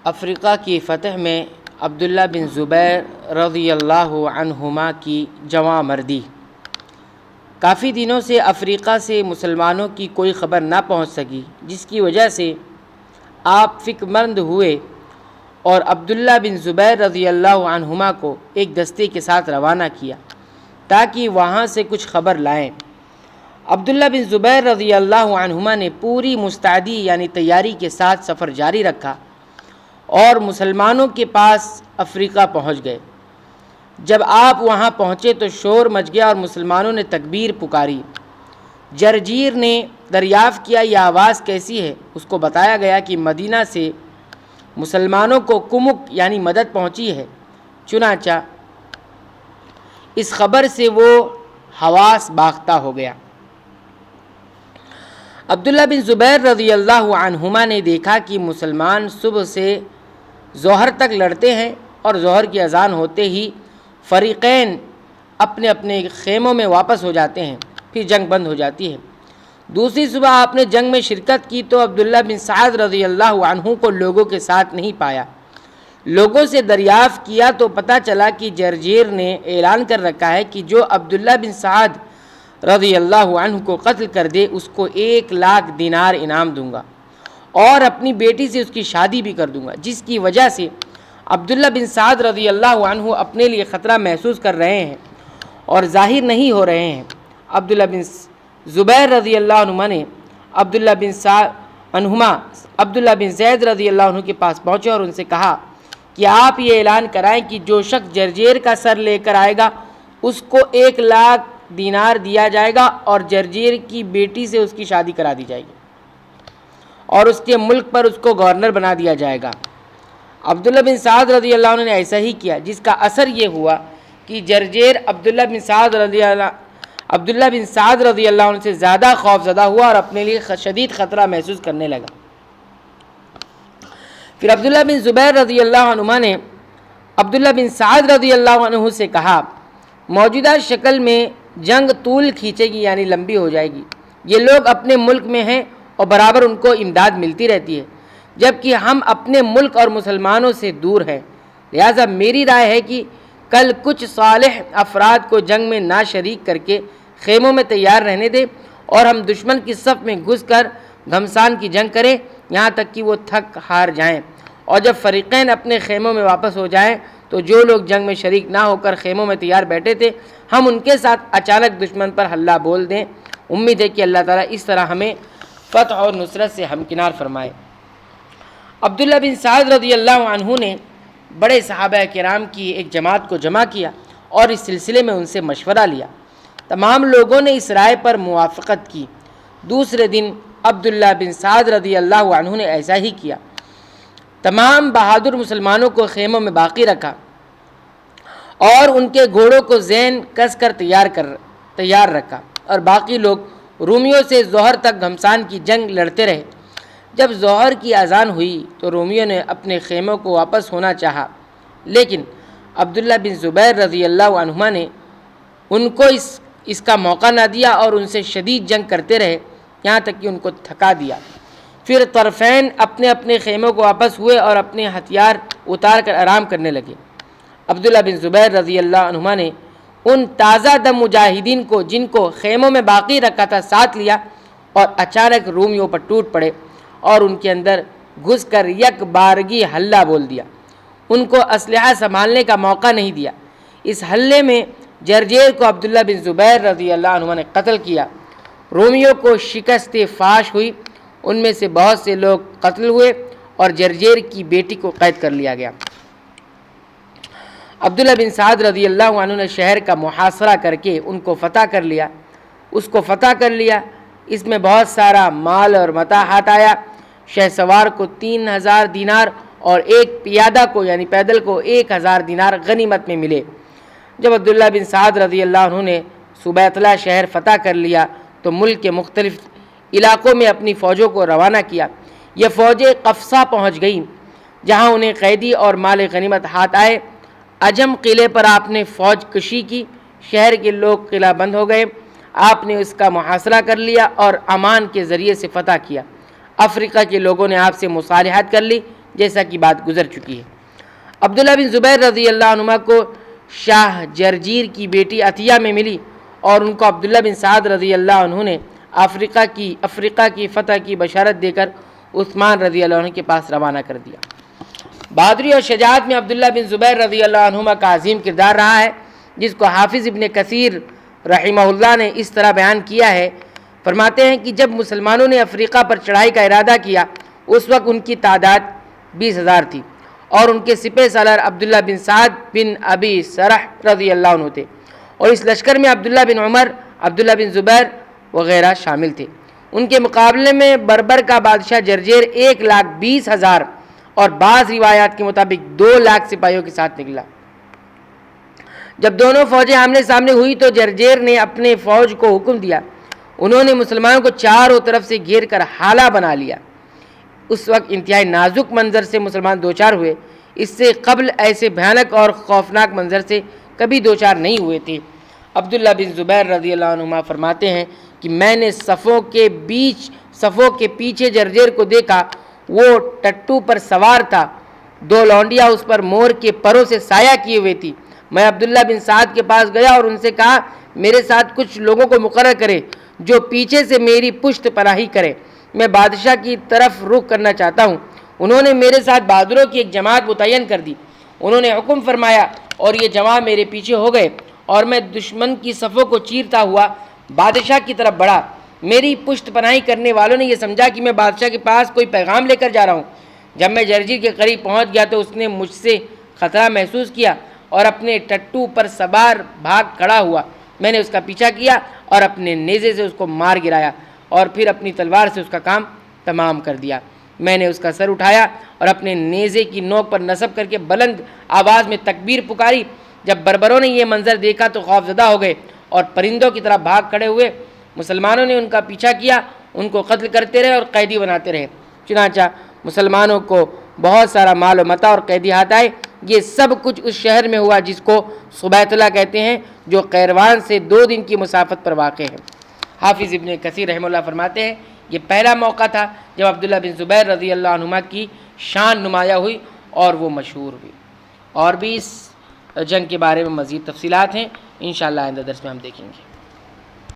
افریقہ کی فتح میں عبداللہ بن زبیر رضی اللہ عنہما کی جواں مردی۔ کافی دنوں سے افریقہ سے مسلمانوں کی کوئی خبر نہ پہنچ سکی، جس کی وجہ سے آپ فکر مند ہوئے اور عبداللہ بن زبیر رضی اللہ عنہما کو ایک دستے کے ساتھ روانہ کیا تاکہ وہاں سے کچھ خبر لائیں۔ عبداللہ بن زبیر رضی اللہ عنہما نے پوری مستعدی یعنی تیاری کے ساتھ سفر جاری رکھا اور مسلمانوں کے پاس افریقہ پہنچ گئے۔ جب آپ وہاں پہنچے تو شور مچ گیا اور مسلمانوں نے تکبیر پکاری۔ جرجیر نے دریافت کیا یہ آواز کیسی ہے؟ اس کو بتایا گیا کہ مدینہ سے مسلمانوں کو کمک یعنی مدد پہنچی ہے۔ چنانچہ اس خبر سے وہ حواس باختہ ہو گیا۔ عبداللہ بن زبیر رضی اللہ عنہما نے دیکھا کہ مسلمان صبح سے ظہر تک لڑتے ہیں اور ظہر کی اذان ہوتے ہی فریقین اپنے اپنے خیموں میں واپس ہو جاتے ہیں، پھر جنگ بند ہو جاتی ہے۔ دوسری صبح آپ نے جنگ میں شرکت کی تو عبداللہ بن سعد رضی اللہ عنہ کو لوگوں کے ساتھ نہیں پایا۔ لوگوں سے دریافت کیا تو پتہ چلا کہ جرجیر نے اعلان کر رکھا ہے کہ جو عبداللہ بن سعد رضی اللہ عنہ کو قتل کر دے اس کو 1,00,000 دینار انعام دوں گا اور اپنی بیٹی سے اس کی شادی بھی کر دوں گا، جس کی وجہ سے عبداللہ بن سعد رضی اللہ عنہ اپنے لیے خطرہ محسوس کر رہے ہیں اور ظاہر نہیں ہو رہے ہیں۔ عبداللہ بن زبیر رضی اللہ عنہ نے عبداللہ بن زید رضی اللہ عنہ کے پاس پہنچے اور ان سے کہا کہ آپ یہ اعلان کرائیں کہ جو شخص جرجیر کا سر لے کر آئے گا اس کو 1,00,000 دینار دیا جائے گا اور جرجیر کی بیٹی سے اس کی شادی کرا دی جائے گی اور اس کے ملک پر اس کو گورنر بنا دیا جائے گا۔ عبداللہ بن سعد رضی اللہ عنہ نے ایسا ہی کیا، جس کا اثر یہ ہوا کہ جرجیر عبداللہ بن سعد رضی اللہ عنہ سے زیادہ خوف زدہ ہوا اور اپنے لیے شدید خطرہ محسوس کرنے لگا۔ پھر عبداللہ بن زبیر رضی اللہ عنہ نے عبداللہ بن سعد رضی اللہ عنہ سے کہا موجودہ شکل میں جنگ طول کھینچے گی یعنی لمبی ہو جائے گی۔ یہ لوگ اپنے ملک میں ہیں اور برابر ان کو امداد ملتی رہتی ہے، جبکہ ہم اپنے ملک اور مسلمانوں سے دور ہیں۔ لہٰذا میری رائے ہے کہ کل کچھ صالح افراد کو جنگ میں نہ شریک کر کے خیموں میں تیار رہنے دیں اور ہم دشمن کی صف میں گھس کر گھمسان کی جنگ کریں یہاں تک کہ وہ تھک ہار جائیں، اور جب فریقین اپنے خیموں میں واپس ہو جائیں تو جو لوگ جنگ میں شریک نہ ہو کر خیموں میں تیار بیٹھے تھے ہم ان کے ساتھ اچانک دشمن پر حملہ بول دیں۔ امید ہے کہ اللہ تعالیٰ اس طرح ہمیں فتح اور نصرت سے ہمکنار فرمائے۔ عبداللہ بن سعد رضی اللہ عنہ نے بڑے صحابہ کرام کی ایک جماعت کو جمع کیا اور اس سلسلے میں ان سے مشورہ لیا۔ تمام لوگوں نے اس رائے پر موافقت کی۔ دوسرے دن عبداللہ بن سعد رضی اللہ عنہ نے ایسا ہی کیا۔ تمام بہادر مسلمانوں کو خیموں میں باقی رکھا اور ان کے گھوڑوں کو زین کس کر تیار رکھا اور باقی لوگ رومیوں سے ظہر تک گھمسان کی جنگ لڑتے رہے۔ جب ظہر کی اذان ہوئی تو رومیوں نے اپنے خیموں کو واپس ہونا چاہا، لیکن عبداللہ بن زبیر رضی اللہ عنہ نے ان کو اس کا موقع نہ دیا اور ان سے شدید جنگ کرتے رہے یہاں تک کہ ان کو تھکا دیا۔ پھر طرفین اپنے اپنے خیموں کو واپس ہوئے اور اپنے ہتھیار اتار کر آرام کرنے لگے۔ عبداللہ بن زبیر رضی اللہ عنہ نے ان تازہ دم مجاہدین کو جن کو خیموں میں باقی رکھا تھا ساتھ لیا اور اچانک رومیوں پر ٹوٹ پڑے اور ان کے اندر گھس کر یک بارگی حلہ بول دیا۔ ان کو اسلحہ سنبھالنے کا موقع نہیں دیا۔ اس حلے میں جرجیر کو عبداللہ بن زبیر رضی اللہ عنہ نے قتل کیا۔ رومیوں کو شکست فاش ہوئی، ان میں سے بہت سے لوگ قتل ہوئے اور جرجیر کی بیٹی کو قید کر لیا گیا۔ عبداللہ بن سعد رضی اللہ عنہ نے شہر کا محاصرہ کر کے اس کو فتح کر لیا۔ اس میں بہت سارا مال اور متاع ہاتھ آیا۔ شہ سوار کو 3,000 دینار اور ایک پیادہ کو یعنی پیدل کو 1,000 دینار غنیمت میں ملے۔ جب عبداللہ بن سعد رضی اللہ عنہ نے سبیطلہ شہر فتح کر لیا تو ملک کے مختلف علاقوں میں اپنی فوجوں کو روانہ کیا۔ یہ فوجیں قفصہ پہنچ گئیں جہاں انہیں قیدی اور مال غنیمت ہاتھ آئے۔ عجم قلعے پر آپ نے فوج کشی کی، شہر کے لوگ قلعہ بند ہو گئے۔ آپ نے اس کا محاصرہ کر لیا اور امان کے ذریعے سے فتح کیا۔ افریقہ کے لوگوں نے آپ سے مصالحت کر لی، جیسا کہ بات گزر چکی ہے۔ عبداللہ بن زبیر رضی اللہ عنہما کو شاہ جرجیر کی بیٹی عطیہ میں ملی، اور ان کو عبداللہ بن سعد رضی اللہ عنہ نے افریقہ کی فتح کی بشارت دے کر عثمان رضی اللہ عنہ کے پاس روانہ کر دیا۔ بہادری اور شجاعت میں عبداللہ بن زبیر رضی اللہ عنہما کا عظیم کردار رہا ہے، جس کو حافظ ابن کثیر رحمہ اللہ نے اس طرح بیان کیا ہے۔ فرماتے ہیں کہ جب مسلمانوں نے افریقہ پر چڑھائی کا ارادہ کیا، اس وقت ان کی تعداد 20,000 تھی، اور ان کے سپہ سالار عبداللہ بن سعد بن ابی سرح رضی اللہ عنہ تھے، اور اس لشکر میں عبداللہ بن عمر، عبداللہ بن زبیر وغیرہ شامل تھے۔ ان کے مقابلے میں بربر کا بادشاہ جرجیر 1,20,000 اور بعض روایات کے مطابق 2,00,000 سپاہیوں کے ساتھ نکلا۔ جب دونوں فوجیں آمنے سامنے ہوئی تو جرجیر نے اپنے فوج کو حکم دیا۔ انہوں نے مسلمانوں کو چاروں طرف سے گھیر کر حالہ بنا لیا۔ اس وقت انتہائی نازک منظر سے مسلمان دوچار ہوئے، اس سے قبل ایسے بھیانک اور خوفناک منظر سے کبھی دوچار نہیں ہوئے تھے۔ عبداللہ بن زبیر رضی اللہ عنہ فرماتے ہیں کہ میں نے صفوں کے پیچھے جرجیر کو دیکھا، وہ ٹٹو پر سوار تھا، 2 لونڈیاں اس پر مور کے پروں سے سایہ کیے ہوئے تھی۔ میں عبداللہ بن سعد کے پاس گیا اور ان سے کہا میرے ساتھ کچھ لوگوں کو مقرر کرے جو پیچھے سے میری پشت پناہی کرے، میں بادشاہ کی طرف رخ کرنا چاہتا ہوں۔ انہوں نے میرے ساتھ بہادروں کی ایک جماعت متعین کر دی، انہوں نے حکم فرمایا اور یہ جماعت میرے پیچھے ہو گئے، اور میں دشمن کی صفوں کو چیرتا ہوا بادشاہ کی طرف بڑھا۔ میری پشت پناہی کرنے والوں نے یہ سمجھا کہ میں بادشاہ کے پاس کوئی پیغام لے کر جا رہا ہوں۔ جب میں جرجیر کے قریب پہنچ گیا تو اس نے مجھ سے خطرہ محسوس کیا اور اپنے ٹٹو پر سوار بھاگ کھڑا ہوا۔ میں نے اس کا پیچھا کیا اور اپنے نیزے سے اس کو مار گرایا، اور پھر اپنی تلوار سے اس کا کام تمام کر دیا۔ میں نے اس کا سر اٹھایا اور اپنے نیزے کی نوک پر نصب کر کے بلند آواز میں تکبیر پکاری۔ جب بربروں نے یہ منظر دیکھا تو خوف زدہ ہو گئے اور پرندوں کی طرح بھاگ کھڑے ہوئے۔ مسلمانوں نے ان کا پیچھا کیا، ان کو قتل کرتے رہے اور قیدی بناتے رہے۔ چنانچہ مسلمانوں کو بہت سارا مال و متاع اور قیدی ہاتھ آئے۔ یہ سب کچھ اس شہر میں ہوا جس کو صبیت اللہ کہتے ہیں، جو قیروان سے 2 دن کی مسافت پر واقع ہے۔ حافظ ابن کثیر رحمہ اللہ فرماتے ہیں یہ پہلا موقع تھا جب عبداللہ بن زبیر رضی اللہ عنہما کی شان نمایاں ہوئی اور وہ مشہور ہوئی۔ اور بھی اس جنگ کے بارے میں مزید تفصیلات ہیں، انشاءاللہ آئندہ درس میں ہم دیکھیں گے۔